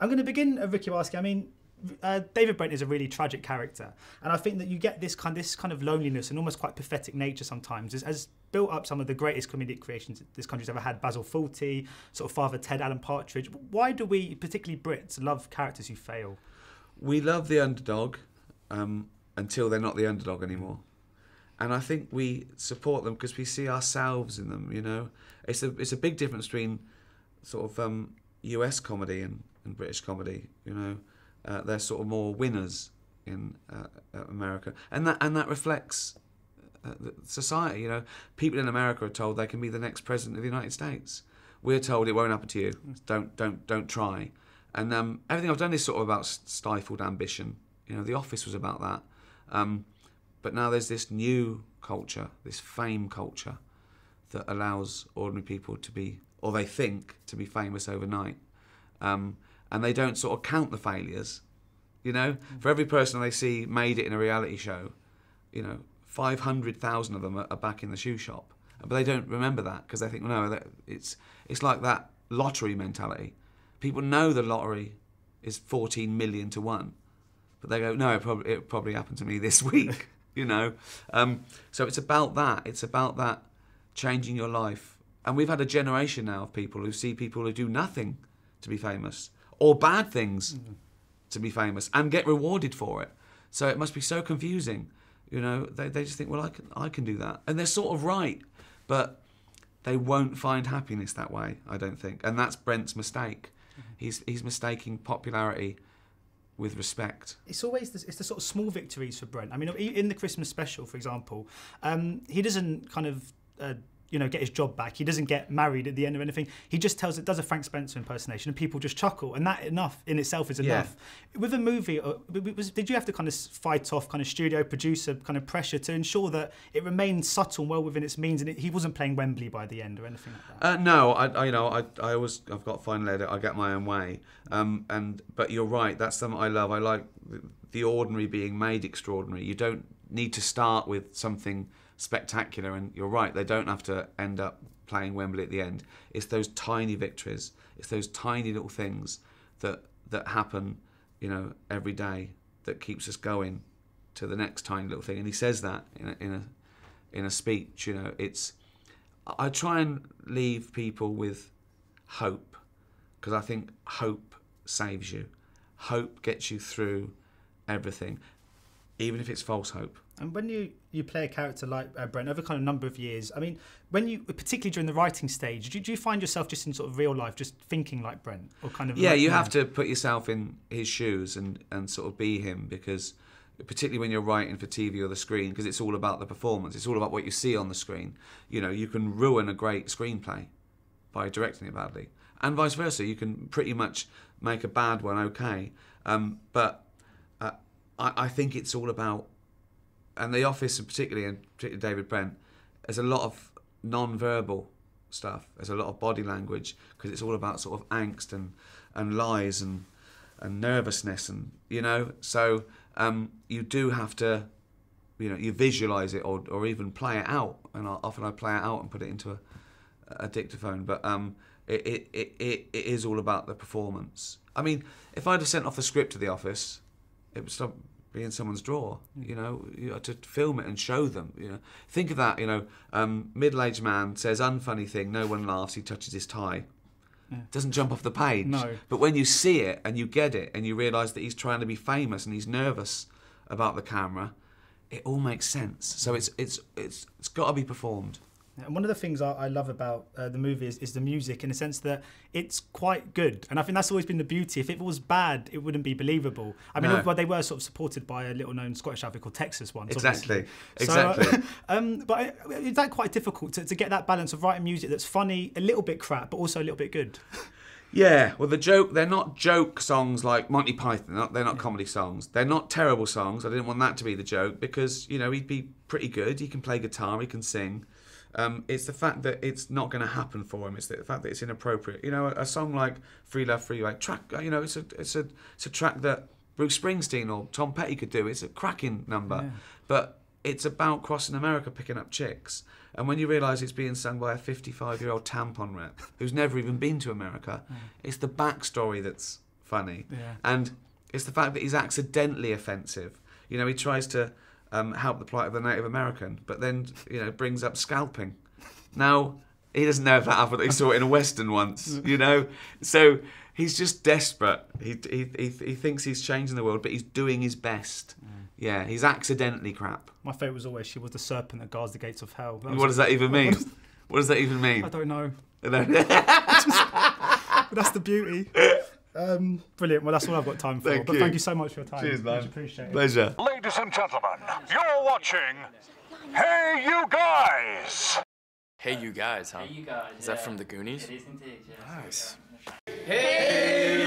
I'm going to begin, Ricky, asking, I mean, David Brent is a really tragic character, and I think that you get this kind of loneliness and almost quite pathetic nature sometimes has built up some of the greatest comedic creations this country's ever had. Basil Fawlty, sort of Father Ted, Alan Partridge. Why do we, particularly Brits, love characters who fail? We love the underdog until they're not the underdog anymore. And I think we support them because we see ourselves in them, you know. It's a big difference between sort of US comedy and British comedy, you know. They're sort of more winners in America. And that reflects society, you know. People in America are told they can be the next president of the United States. We're told it won't happen to you. Don't try. And everything I've done is sort of about stifled ambition. You know, The Office was about that. But now there's this new culture, this fame culture, that allows ordinary people to be, or they think, to be famous overnight. And they don't sort of count the failures. You know, for every person they see made it in a reality show, you know, 500,000 of them are back in the shoe shop. But they don't remember that because they think, no, it's like that lottery mentality. People know the lottery is 14 million to 1, but they go, no, it probably happened to me this week. You know, so it's about that. It's about that changing your life. And we've had a generation now of people who see people who do nothing to be famous or bad things to be famous and get rewarded for it. So it must be so confusing. You know, they just think, well, I can do that. And they're sort of right, but they won't find happiness that way, I don't think. And that's Brent's mistake. He's mistaking popularity with respect. It's the sort of small victories for Brent. I mean, in the Christmas special, for example, he doesn't kind of get his job back. He doesn't get married at the end of anything. He just does a Frank Spencer impersonation, and people just chuckle, and that enough in itself is enough. Yeah. With a movie, did you have to kind of fight off kind of studio producer kind of pressure to ensure that it remained subtle and well within its means, and he wasn't playing Wembley by the end or anything like that? No, I've got final edit. I get my own way. But you're right. That's something I love. I like the ordinary being made extraordinary. You don't need to start with something spectacular, and you're right, they don't have to end up playing Wembley at the end. It's those tiny victories, it's those tiny little things that happen, you know, every day that keeps us going to the next tiny little thing. And he says that in a speech, you know. I try and leave people with hope, because I think hope saves you. Hope gets you through everything, even if it's false hope. And when you play a character like Brent over kind of number of years, I mean, when you, particularly during the writing stage, do you find yourself just in sort of real life just thinking like Brent, or kind of? Yeah, you have to put yourself in his shoes and sort of be him, because particularly when you're writing for TV or the screen, because it's all about the performance, it's all about what you see on the screen. You know, you can ruin a great screenplay by directing it badly, and vice versa. You can pretty much make a bad one okay, but I think it's all about. And The Office, and particularly David Brent, there's a lot of non-verbal stuff. There's a lot of body language, because it's all about sort of angst and lies and nervousness, and you know. So you do have to, you know, you visualise it or even play it out. And often I play it out and put it into a dictaphone. But it is all about the performance. I mean, if I'd have sent off the script to The Office, it would stop be in someone's drawer, you know, to film it and show them, you know. Think of that, you know, middle-aged man says unfunny thing, no one laughs, he touches his tie. Yeah. Doesn't jump off the page. No. But when you see it and you get it and you realise that he's trying to be famous and he's nervous about the camera, it all makes sense. So it's got to be performed. And one of the things I love about the movie is the music, in the sense that it's quite good. And I think that's always been the beauty. If it was bad, it wouldn't be believable. I mean, well, they were sort of supported by a little-known Scottish outfit called Texas once. Exactly, obviously. exactly. But is that quite difficult to get that balance of writing music that's funny, a little bit crap, but also a little bit good? Yeah, well, they're not joke songs like Monty Python. They're not comedy songs. They're not terrible songs. I didn't want that to be the joke, because, you know, he'd be pretty good. He can play guitar, he can sing. It's the fact that it's not going to happen for him. It's the fact that it's inappropriate. You know, a song like "Free Love, Free Way" track. You know, it's a track that Bruce Springsteen or Tom Petty could do. It's a cracking number, yeah. But it's about crossing America, picking up chicks. And when you realise it's being sung by a 55-year-old tampon rep who's never even been to America, it's the backstory that's funny. Yeah. And it's the fact that he's accidentally offensive. You know, he tries to help the plight of the Native American, but then, you know, brings up scalping. Now, he doesn't know if that happened. He saw it in a Western once, you know? So he's just desperate. He thinks he's changing the world, but he's doing his best. Yeah, he's accidentally crap. My favourite was always, she was the serpent that guards the gates of hell. What does that even mean? What does that even mean? I don't know. But that's the beauty. Brilliant. Well, that's all I've got time for. But thank you so much for your time. Cheers, man. Much appreciated. Pleasure. Ladies and gentlemen, you're watching Hey You Guys! Hey You Guys, huh? Hey, you guys. Is that from the Goonies? It is indeed, yes. Nice. Hey!